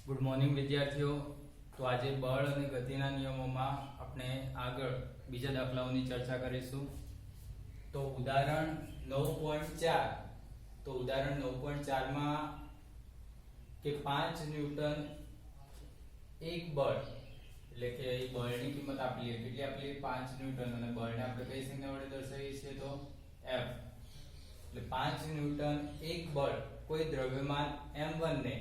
Good morning વિદ્યાર્થીઓ। તો આજે બળ અને ગતિના નિયમોમાં આપણે આગળ બીજા દાખલાઓની ચર્ચા કરીશું। તો ઉદાહરણ 9.4 તો ઉદાહરણ 9.4 માં કે 5 ન્યૂટન એક બળ એટલે કે બળની કિંમત આપેલી છે, કેટલી આપેલી 5 ન્યૂટન અને બળને આપણે કઈ સંજ્ઞા વડે દર્શાવીએ છીએ તો F। એટલે 5 ન્યૂટન એક બળ કોઈ દ્રવ્યમાન m1 ને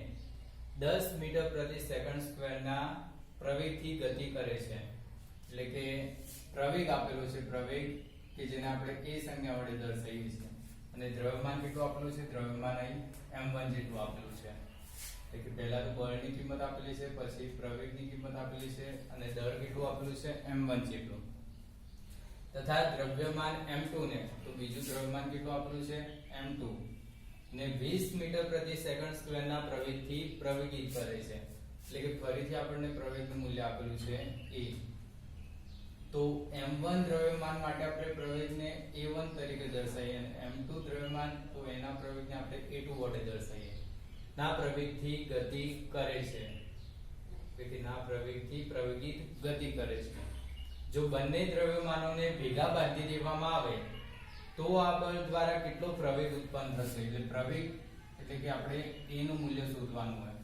10 મીટર પ્રતિ સેકન્ડ સ્ક્વેર ના પ્રવેગથી ગતિ કરે છે। એટલે કે પ્રવેગ આપેલો છે, પ્રવેગ કે જેને આપણે a સંજ્ઞા વડે દર્શાવીએ છીએ અને દ્રવ્યમાન કેટલું આપેલું છે, દ્રવ્યમાન અહીં m1 જેટલું આપેલું છે। એટલે કે પહેલા તો બળની કિંમત આપેલી છે, પછી પ્રવેગની કિંમત આપેલી છે અને દળ કેટલું આપેલું છે m1 જેટલું, તથા દ્રવ્યમાન m2 ને તો બીજું દ્રવ્યમાન કેટલું આપેલું છે m2 ને 20 મીટર પ્રતિ સેકન્ડ સ્ક્વેર ના પ્રવેગથી પ્રવેગિત કરે છે। એટલે કે ફરીથી આપણને પ્રવેગનું મૂલ્ય આપેલું છે a। તો m1 દ્રવ્યમાન માટે આપણે પ્રવેગને a1 તરીકે દર્શાવીએ અને m2 દ્રવ્યમાન તો એના પ્રવેગને આપણે a2 વડે દર્શાવીએ। ના પ્રવેગથી ગતિ કરે છે, એટલે ના પ્રવેગથી પ્રવેગિત ગતિ કરે છે। જો બંને દ્રવ્યમાનોને ભેગા બાંધી દેવામાં આવે તો આ બળ દ્વારા કેટલો પ્રવેગ ઉત્પન્ન થશે। એટલે પ્રવેગ એટલે કે આપણે a નું મૂલ્ય શોધવાનું હોય,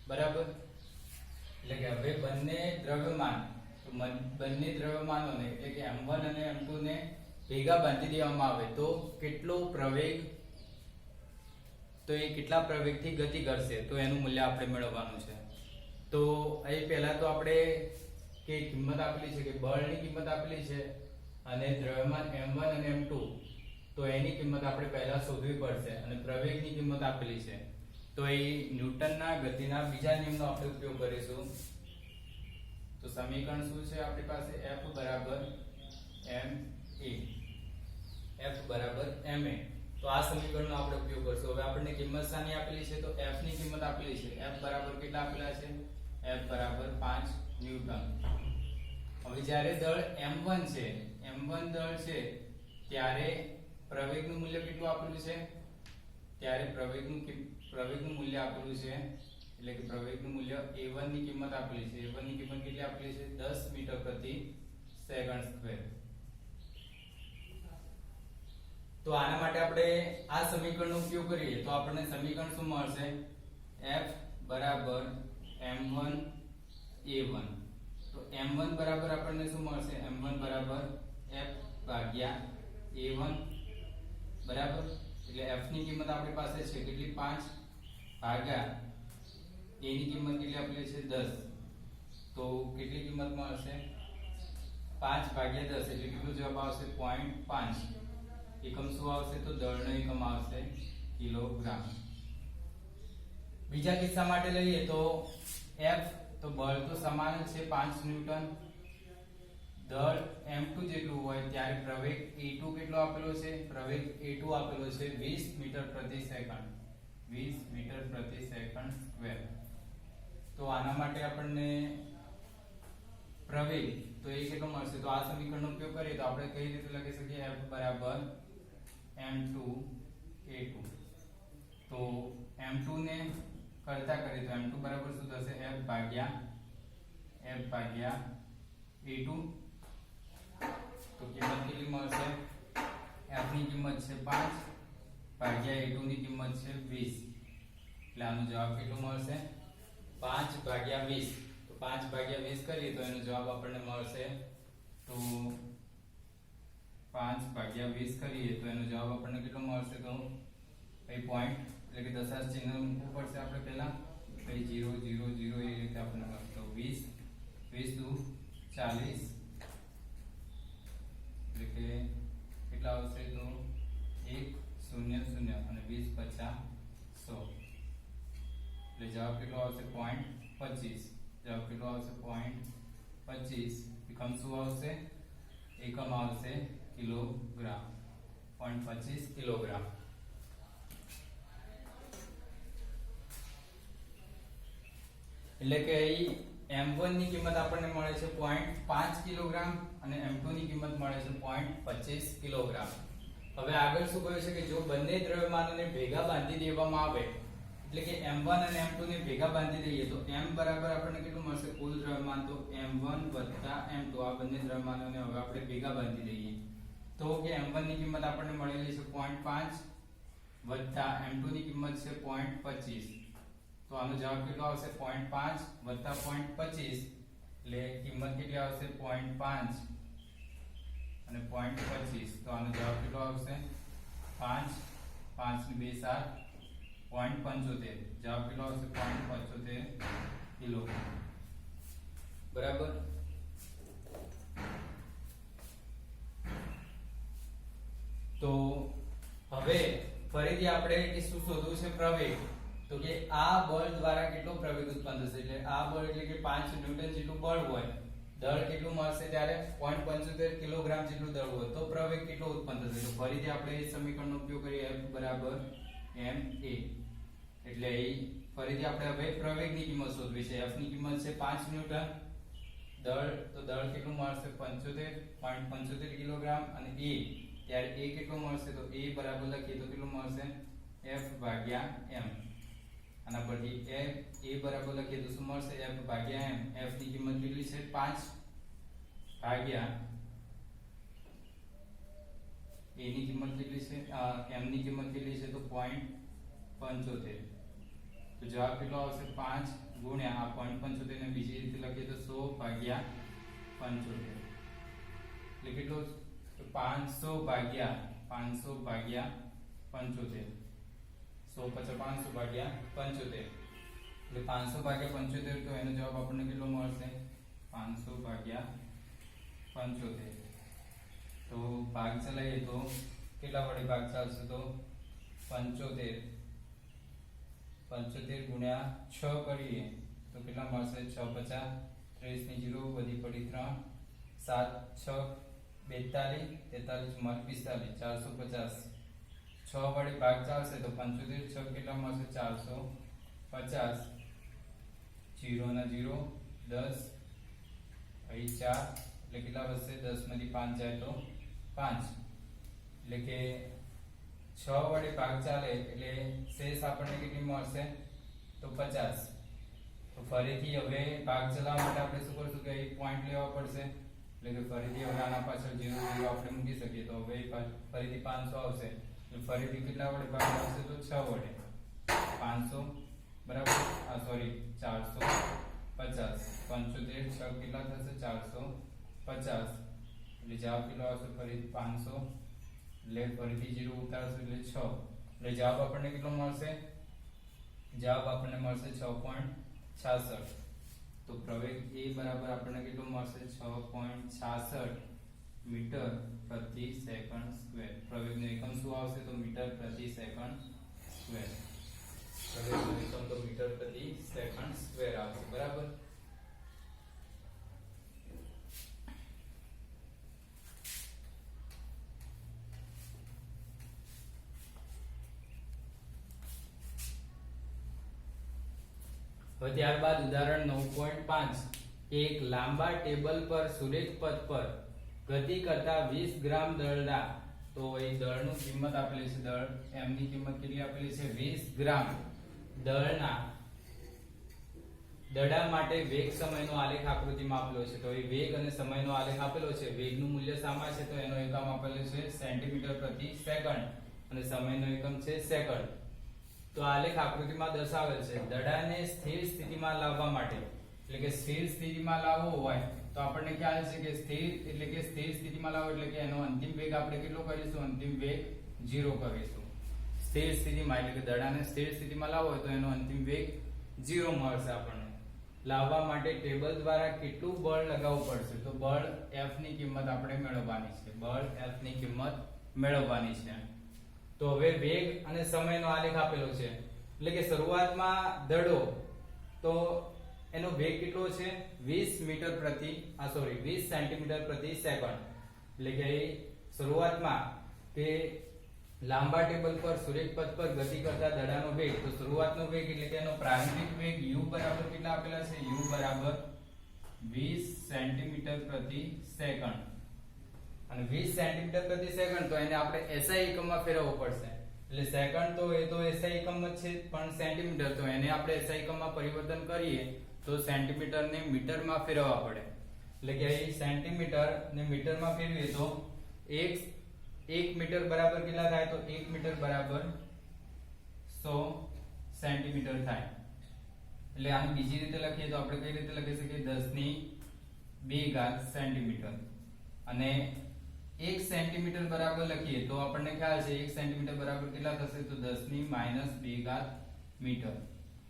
બરાબર। એટલે કે હવે બંને દ્રવ્યમાનોને એટલે કે m1 અને m2 ને ભેગા બાંધી દેવામાં આવે તો કેટલો પ્રવેગ, તો એ કેટલા પ્રવેગથી ગતિ કરશે તો એનું મૂલ્ય આપણે મેળવવાનું છે। તો અહીં પહેલા તો આપણે કે કિંમત આપેલી છે કે બળની કિંમત આપેલી છે અને દ્રવ્યમાન m1 અને m2 તો એની કિંમત આપણે પહેલા શોધવી પડશે અને પ્રવેગની કિંમત આપેલી છે। તો એ ન્યૂટનના ગતિના બીજા નિયમનો આપણે ઉપયોગ કરીશું। તો સમીકરણ શું છે આપણી પાસે F બરાબર ma। તો આ સમીકરણનો આપણે ઉપયોગ કરશું। હવે આપણને કિંમત શાની આપેલી છે તો F ની કિંમત આપેલી છે। F બરાબર કેટલા આપેલા છે, F બરાબર 5 ન્યૂટન। હવે જ્યારે દળ m1 છે, m1 દળ છે ત્યારે પ્રવેગનું મૂલ્ય કેટલું આપેલું છે, ત્યારે પ્રવેગનું મૂલ્ય આપેલું છે એટલે કે પ્રવેગનું મૂલ્ય a1 ની કિંમત આપેલી છે। a1 ની કિંમત કેટલી આપેલી છે 10 મીટર પ્રતિ સેકન્ડ સ્ક્વેર। તો આના માટે આપણે આ સમીકરણનો ઉપયોગ કરીએ તો આપણને સમીકરણ શું મળશે, F બરાબર m1 a1। તો m1 બરાબર આપણને શું મળશે, m1 બરાબર F ભાગ્યા a1 બરાબર। એટલે f ની કિંમત આપણી પાસે છે કેટલી 5 ભાગ્યા a ની કિંમત કેટલી આપેલી છે 10। તો કેટલી કિંમત મળશે 5 ભાગ્યા 10 એટલે કેટલો જવાબ આવશે 0.5। એકમ શું આવશે તો દળનો એકમ આવશે કિલોગ્રામ। બીજા કિસ્સા માટે લઈએ તો F તો બળ તો સમાન જ છે 5 ન્યૂટન, દળ m2 જેટલું હોય ત્યારે પ્રવેગ a2 કેટલો આપેલો છે, પ્રવેગ a2 આપેલો છે 20 મીટર પ્રતિ સેકન્ડ, 20 મીટર પ્રતિ સેકન્ડ સ્ક્વેર। તો આના માટે આપણને પ્રવેગ તો એ કેટલો મળશે, તો આ સમીકરણનો ઉપયોગ કરીએ તો આપણે કઈ રીતે લખી શકીએ F બરાબર m2 a2। તો m2 ને કરતા કરીએ તો m2 બરાબર શું થશે F ભાગ્યા a2। તો કિંમત કેટલી મળશે, f ની કિંમત છે 5 ભાગ્યા a2 ની કિંમત છે 20। એટલે આનો જવાબ કેટલો મળશે 5 ભાગ્યા 20। તો 5 ભાગ્યા 20 કરીએ તો એનો જવાબ આપણને મળશે, તો 5 ભાગ્યા 20 કરીએ તો એનો જવાબ આપણને કેટલો મળશે, તો અહીં પોઈન્ટ એટલે કે દશાંશ ચિહ્ન મૂકવું પડશે આપણે પહેલા, અહીં 0 0 0 એ રીતે આપણને મળશે। તો 20 20 દુ 40 એટલે કે કેટલા આવશે તો 1 0 0 અને 20 50 100 એટલે જવાબ કેટલો આવશે 0.25। જવાબ કેટલો આવશે 0.25। એકમ શું આવશે, એકમ આવશે કિલોગ્રામ, 0.25 કિલોગ્રામ। એટલે કે અહીં m1 ની કિંમત આપણને મળે છે 0.5 કિલોગ્રામ અને m2 ની કિંમત મળે છે 0.25 કિલોગ્રામ। હવે આગળ શું કહ્યું છે કે જો બંને દ્રવ્યમાનોને ભેગા બાંધી દેવામાં આવે એટલે કે m1 અને m2 ને ભેગા બાંધી દઈએ તો m બરાબર આપણને કેટલું મળશે કુલ દ્રવ્યમાન તો m1 m2 આ બંને દ્રવ્યમાનોને હવે આપણે ભેગા બાંધી દઈએ તો કે m1 ની કિંમત આપણને મળેલી છે 0.5 m2 ની કિંમત છે 0.25 તો આનો જવાબ કેટલો આવશે 0.5 0.25 એટલે કિંમત કેટલી આવશે 0.5 અને 0.25 તો આનો જવાબ કેટલો આવશે 5 5 ને 2 7 0.75 જવાબ કેટલો આવશે 0.75 કિલો બરાબર। તો હવે ફરીથી આપણે કે શું શોધવું છે પ્રવેગ તો કે આ બળ દ્વારા કેટલો પ્રવેગ ઉત્પન્ન થશે એટલે આ બળ એટલે કે 5 ન્યૂટન જેટલું બળ હોય દળ કેટલું મળશે ત્યારે 0.75 કિલોગ્રામ જેટલું દળ હોય તો પ્રવેગ કેટલો ઉત્પન્ન થશે તો ફરીથી આપણે એ સમીકરણનો ઉપયોગ કરીએ F બરાબર ma એટલે ફરીથી આપણે હવે પ્રવેગની કિંમત શોધવી છે F ની કિંમત છે 5 ન્યૂટન દળ તો દળ કેટલું મળશે 75.75 કિલોગ્રામ અને a ત્યારે a કેટલું મળશે તો a બરાબર લખીએ તો કેટલું મળશે F ભાગ્યા m આના પરથી a બરાબર લખીએ તો શું મળશે F ભાગ્યા m F ની કિંમત કેટલી છે 5 ભાગ્યા a ની કિંમત કેટલી છે m ની કિંમત કેટલી છે તો 0.75 તો જવાબ કેટલો આવશે 5 ગુણ્યા આ 0.75 ને બીજી રીતે લખીએ તો 100 ભાગ્યા 75 એટલે કેટલો 500 ભાગ્યા 75 100 50 500 ભાગ્યા 75 એટલે 500 ભાગ્યા 75 તો એનો જવાબ આપણને કેટલો મળશે 500 ભાગ્યા 75 તો ભાગ ચલાવીએ તો કેટલા વડે ભાગ ચાલશે તો 75 ગુણ્યા 6 કરીએ તો કેટલા મળશે 6 50 30 ની 0 વધી પડી 3 7 6 42 43 44 450 6 વડે ભાગ ચાલશે તો 75 6 કેટલા મળશે 450 0 ના 0 10 અહીં 4 એટલે કેટલા વધશે 10 માંથી 5 જાય તો 5 એટલે કે 6 વડે ભાગ ચાલે એટલે શેષ આપણને કેટલી મળશે તો 50 તો ફરીથી હવે ભાગ ચલાવવા માટે આપણે શું કરશું કે એક પોઈન્ટ લેવા પડશે એટલે કે ફરીથી હવે આના પાછળ 0 0 આપણે મૂકી શકીએ તો હવે ફરીથી 500 આવશે એટલે ફરીથી કેટલા વડે ભાગ આવશે તો 6 વડે 500 બરાબર સોરી 450 75 6 કેટલા થશે 450 એટલે જવાબ કેટલો આવશે ફરીથી 500 એટલે ફરીથી 0 ઉતારશું એટલે 6 એટલે જવાબ આપણને કેટલો મળશે જવાબ આપણને મળશે 6.66 તો પ્રવેગ a બરાબર આપણને કેટલો મળશે 6.66 મીટર પ્રતિ સેકન્ડ સ્ક્વેર પ્રવેગનો એકમ શું આવશે તો મીટર પ્રતિ સેકન્ડ સ્ક્વેર પ્રવેગનો એકમ તો મીટર પ્રતિ સેકન્ડ સ્ક્વેર આવશે બરાબર। હવે ત્યારબાદ ઉદાહરણ 9.5 એક લાંબા ટેબલ પર સુરેખ પથ પર ગતિ કરતા 20 ગ્રામ દળના તો એ દળનું કિંમત આપેલી છે દળ m ની કિંમત કેટલી આપેલી છે 20 ગ્રામ દળના દડા માટે વેગ સમયનો આલેખ આકૃતિમાં આપેલો છે તો એ વેગ અને સમયનો આલેખ આપેલો છે વેગનું મૂલ્ય સામા છે તો એનો એકમ આપેલો છે સેન્ટીમીટર પ્રતિ સેકન્ડ અને સમયનો એકમ છે સેકન્ડ। તો આલેખ આકૃતિમાં દર્શાવેલ છે દડાને સ્થિર સ્થિતિમાં લાવવા માટે એટલે કે સ્થિર સ્થિતિમાં લાવવો હોય તો આપણને ખ્યાલ છે કે સ્થિર એટલે કે સ્થિર સ્થિતિમાં લાવવો એટલે કે એનો અંતિમ વેગ આપણે કેટલો કરીશું અંતિમ વેગ 0 કરીશું સ્થિર સ્થિતિમાં એટલે કે દડાને સ્થિર સ્થિતિમાં લાવવો હોય તો એનો અંતિમ વેગ 0 મળશે આપણને લાવવા માટે ટેબલ દ્વારા કેટલું બળ લગાવવું પડશે તો બળ F ની કિંમત આપણે મેળવવાની છે બળ F ની કિંમત મેળવવાની છે। તો હવે વેગ અને સમયનો આલેખ આપેલો છે એટલે કે શરૂઆતમાં દડો તો એનો વેગ કેટલો છે 20 સેન્ટીમીટર પ્રતિ સેકન્ડ એટલે કે શરૂઆતમાં કે લાંબા ટેબલ પર સુરેખ પથ પર ગતિ કરતા દડાનો વેગ તો શરૂઆતનો વેગ એટલે કે એનો પ્રારંભિક વેગ u બરાબર કેટલા આપેલા છે u બરાબર 20 સેન્ટીમીટર પ્રતિ સેકન્ડ અને 20 સેન્ટીમીટર પ્રતિ સેકન્ડ તો એને આપણે SI એકમમાં ફેરવવો પડશે એટલે સેકન્ડ તો એ તો એસઆઈ એકમ જ છે, પણ સેન્ટીમીટર તો એને આપણે એસઆઈ એકમમાં પરિવર્તન કરીએ તો સેન્ટીમીટર ને મીટરમાં ફેરવવા પડે. એટલે કે અહીં સેન્ટીમીટર ને મીટરમાં ફેરવીએ તો 1 મીટર બરાબર કેટલા થાય? તો 1 મીટર બરાબર 100 સેન્ટીમીટર થાય. એટલે આને બીજી રીતે લખીએ તો આપણે કઈ રીતે લખી શકીએ? 10⁻2 સેન્ટીમીટર. અને 1 સેન્ટીમીટર બરાબર લખીએ તો આપણને ખ્યાલ છે 1 સેન્ટીમીટર બરાબર કેટલા થશે? તો 10⁻2 મીટર.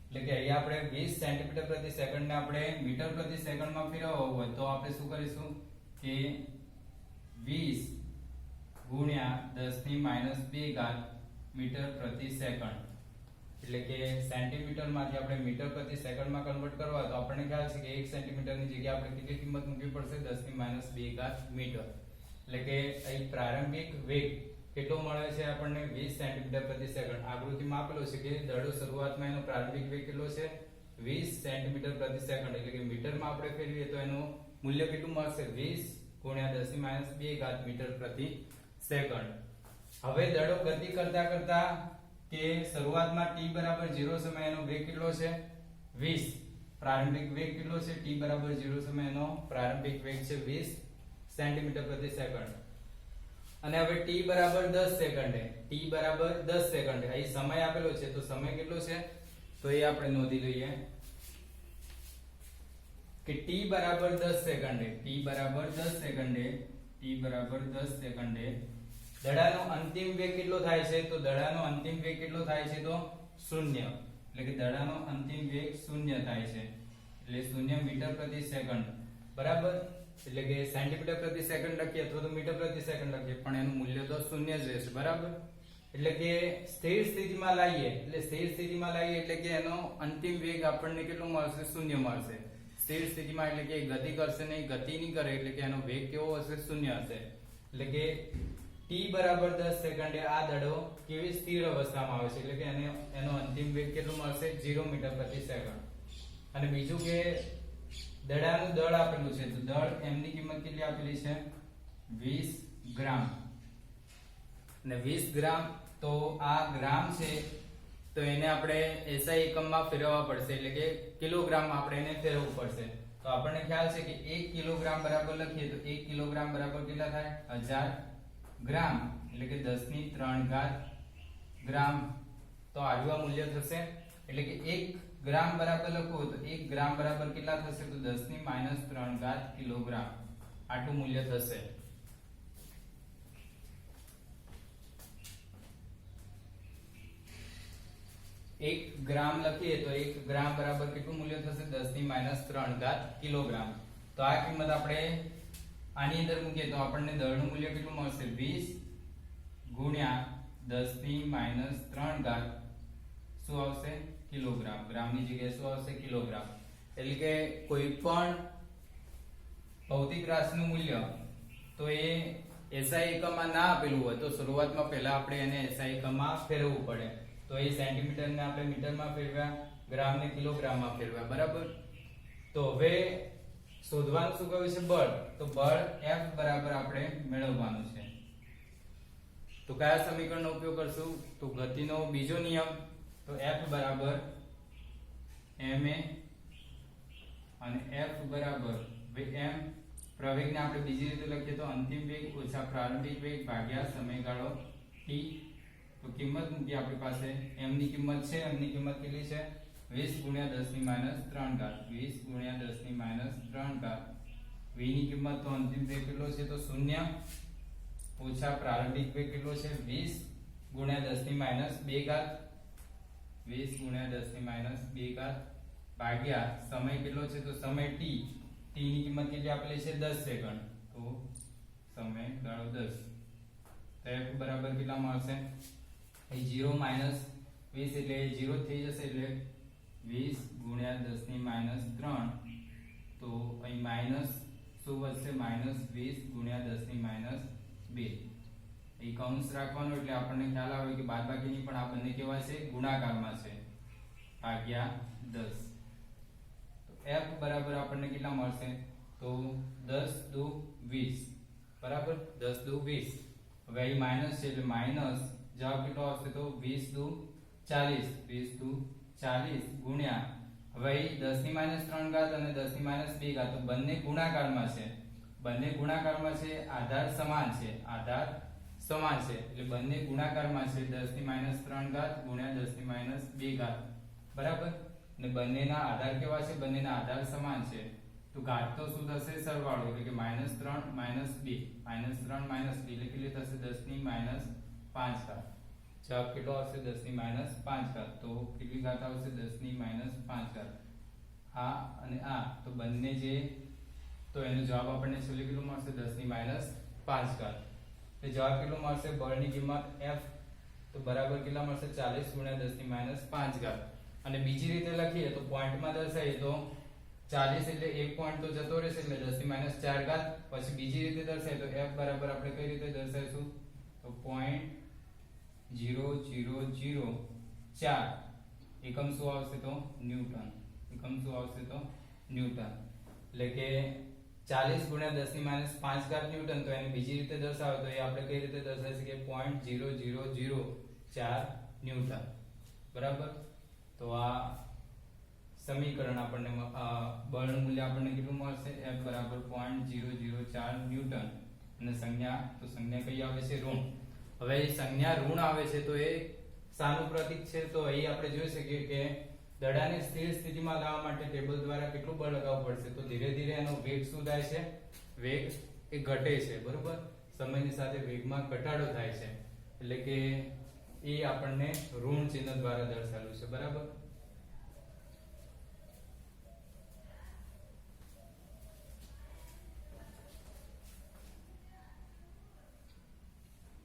એટલે કે અહીંયા આપણે 20 સેન્ટીમીટર પ્રતિ સેકન્ડ ને આપણે મીટર પ્રતિ સેકન્ડમાં ફેરવવું હોય તો આપણે શું કરીશું કે 20 ગુણ્યા 10⁻2 મીટર પ્રતિ સેકન્ડ. એટલે કે સેન્ટીમીટર માંથી આપણે મીટર પ્રતિ સેકન્ડમાં કન્વર્ટ કરવા તો આપણને ખ્યાલ છે કે 1 સેન્ટીમીટરની જગ્યાએ આપણે કેટલી કિંમત મૂકવી પડશે? 10⁻2 મીટર. એટલે કે અહીં પ્રારંભિક વેગ કેટલો મળે છે આપણને? 20 સેન્ટીમીટર પ્રતિ સેકન્ડ. આકૃતિમાં આપેલો છે કે દડો શરૂઆતમાં એનો પ્રારંભિક વેગ કેટલો છે? 20 સેન્ટીમીટર પ્રતિ સેકન્ડ. એટલે કે મીટરમાં આપણે ફેરવીએ તો એનું મૂલ્ય કેટલું મળશે? 20 ગુણ્યા 10⁻2 મીટર પ્રતિ સેકન્ડ. હવે દડો ગતિ કરતા કરતા કે શરૂઆતમાં t બરાબર 0 સમયે એનો વેગ કેટલો છે? 20. પ્રારંભિક વેગ કેટલો છે? t બરાબર 0 સમયે એનો પ્રારંભિક વેગ છે 20 સેન્ટીમીટર પ્રતિ સેકન્ડ. અને હવે t બરાબર 10 સેકન્ડે, t બરાબર 10 સેકન્ડે અહીં સમય આપેલો છે તો સમય કેટલો છે? તો એ આપણે નોંધી લઈએ કે t બરાબર 10 સેકન્ડે, t બરાબર 10 સેકન્ડે, t બરાબર 10 સેકન્ડે દડાનો અંતિમ વેગ કેટલો થાય છે? તો દડાનો અંતિમ વેગ કેટલો થાય છે? તો 0. એટલે કે દડાનો અંતિમ વેગ 0 થાય છે. એટલે 0 મીટર પ્રતિ સેકન્ડ બરાબર. એટલે કે સેન્ટીમીટર પ્રતિ સેકન્ડ લખીએ અથવા તો મીટર પ્રતિ સેકન્ડ લખીએ પણ એનું મૂલ્ય તો 0 જ રહેશે બરાબર. એટલે કે સ્થિર સ્થિતિમાં લાવીએ એટલે કે એનો અંતિમ વેગ આપણને કેટલો મળશે? 0 મળશે. સ્થિર સ્થિતિમાં એટલે કે ગતિ કરશે નહીં, ગતિ નહીં કરે એટલે કે એનો વેગ કેવો હશે? 0 હશે. એટલે કે t બરાબર 10 સેકન્ડે આ દડો કેવી સ્થિર અવસ્થામાં આવે છે એટલે કે એનો અંતિમ વેગ કેટલો મળશે? 0 મીટર પ્રતિ સેકન્ડ. અને બીજું કે દડાનું દળ આપેલું છે તો દળ m ની કિંમત કેટલી આપેલી છે? 20 ગ્રામ. અને 20 ગ્રામ તો આ ગ્રામ છે તો એને આપણે SI એકમમાં ફેરવવા પડશે એટલે કે કિલોગ્રામમાં આપણે એને ફેરવવું પડશે. તો આપણને ખ્યાલ છે કે 1 કિલોગ્રામ બરાબર લખીએ તો 1 કિલોગ્રામ બરાબર કેટલા થાય? 1000 ગ્રામ. એટલે કે 10⁻³ ગ્રામ. તો આનું મૂલ્ય થશે. એટલે કે 1 ગ્રામ બરાબર લખો તો 1 ગ્રામ બરાબર કેટલા થશે? તો 10⁻³ કિલોગ્રામ. આટલું મૂલ્ય થશે. એક ગ્રામ લખીએ તો 1 ગ્રામ બરાબર કેટલું મૂલ્ય થશે? 10⁻³ કિલોગ્રામ. તો આ કિંમત આપણે આની અંદર મૂકીએ તો આપણને દળનું મૂલ્ય કેટલું મળશે? 20 ગુણ્યા 10⁻³ શું આવશે? કિલોગ્રામ. ગ્રામની જગ્યાએ શું આવશે? કિલોગ્રામ. એટલે કે કોઈ પણ ભૌતિક રાશિનું મૂલ્ય તો એ SI એકમમાં ના આપેલું હોય તો શરૂઆતમાં પહેલા આપણે એને SI એકમમાં ફેરવવું પડે. તો એ સેન્ટીમીટર ને આપણે મીટરમાં ફેરવ્યા, ગ્રામ ને કિલોગ્રામમાં ફેરવ્યા બરાબર. તો હવે શોધવાનું શું કહ્યું છે? બળ. તો બળ F બરાબર આપણે મેળવવાનું છે. તો કયા સમીકરણનો ઉપયોગ કરશું? તો ગતિનો બીજો નિયમ. તો F બરાબર ma અને F બરાબર m. પ્રવેગને આપણે બીજી રીતે લખીએ તો અંતિમ વેગ ઓછા પ્રારંભિક વેગ ભાગ્યા સમયગાળો t. તો કિંમત મૂકી આપણી પાસે m ની કિંમત છે. m ની કિંમત કેટલી છે? 20 ગુણ્યા 10⁻³ 20 ગુણ્યા 10⁻³ v ની કિંમત તો અંતિમ વેગ કેટલો છે? તો 0 ઓછા પ્રારંભિક વેગ કેટલો છે? 20 ગુણ્યા 10⁻2 20 ગુણ્યા 10⁻2 ભાગ્યા સમય કેટલો છે? તો સમય t. t ની કિંમત કેટલી આપેલી છે? 10 સેકન્ડ. તો સમયગાળો 10. તો f બરાબર કેટલા મળશે? અહીં 0 - 20 એટલે 0 થઈ જશે એટલે 20 ગુણ્યા 10⁻³ તો અહીં માઈનસ શું વધશે? -20 ગુણ્યા 10⁻2. અહીં કૌંસ રાખવાનો એટલે આપણને ખ્યાલ આવે કે બાદબાકીની પણ આ બંને કેવા છે? ગુણાકારમાં છે. ભાગ્યા 10. તો f બરાબર આપણને કેટલા મળશે? તો 10 દુ 20 બરાબર. 10 દુ 20. હવે અહીં માઈનસ છે એટલે જવાબ કેટલો આવશે તો 20 દુ 40, 20 દુ 40 ગુણ્યા હવે 10 ની -3 ઘાત અને 10 ની -2 ઘાત તો બંને ગુણાકારમાં છે, બંને ગુણાકારમાં છે, આધાર સમાન છે, આધાર સમાન છે એટલે બંને ગુણાકારમાં છે 10 ની -3 ઘાત ગુણ્યા 10 ની -2 ઘાત બરાબર અને બંનેના આધાર કેવા છે, બંનેના આધાર સમાન છે તો ઘાત તો શું થશે સરવાળો એટલે કે -3 -2 -3 -2 એટલે કેટલી થશે 10 ની -5 ઘાત જવાબ કેટલો આવશે 10 ની -5 ઘાત તો કેટલી ઘાત આવશે 10 ની -5 ઘાત આ અને આ તો બંને જે તો એનો જવાબ આપણને છેલ્લે કેટલો મળશે 10 ની -5 ઘાત તો જવાબ કેટલો મળશે બળની કિંમત F તો બરાબર કેટલા મળશે 40 ગુણ્યા 10 ની -5 ઘાત અને બીજી રીતે લખીએ તો પોઈન્ટમાં દર્શાવીએ તો 40 એટલે એક પોઈન્ટ તો જતો રહેશે એટલે 10 ની -4 ઘાત પછી બીજી રીતે દર્શાવીએ તો F બરાબર આપણે કઈ રીતે દર્શાવીશું તો 0.0004 એકમ શું આવશે તો ન્યૂટન એકમ શું આવશે તો ન્યૂટન એટલે કે 40 ગુણ્યા 10 ની -5 ઘાત ન્યૂટન તો એને બીજી રીતે દર્શાવો તો એ આપણે કઈ રીતે દર્શાવી શકીએ 0.0004 ન્યૂટન બરાબર તો આ સમીકરણ આપણને બળનું મૂલ્ય આપણને કેટલું મળશે F બરાબર 0.004 ન્યૂટન અને સંજ્ઞા તો સંજ્ઞા કઈ આવે છે ઋણ હવે સંજ્ઞા ઋણ આવે છે તો એ શાનું પ્રતીક છે તો અહીં આપણે જોઈ શકીએ કે દડાને સ્થિર સ્થિતિમાં લાવવા માટે ટેબલ દ્વારા કેટલું બળ લગાવવું પડશે તો ધીરે ધીરે એનો વેગ શું થાય છે વેગ એ ઘટે છે બરોબર સમયની સાથે વેગમાં ઘટાડો થાય છે એટલે કે એ આપણને ઋણ ચિહ્ન દ્વારા દર્શાવેલું છે બરાબર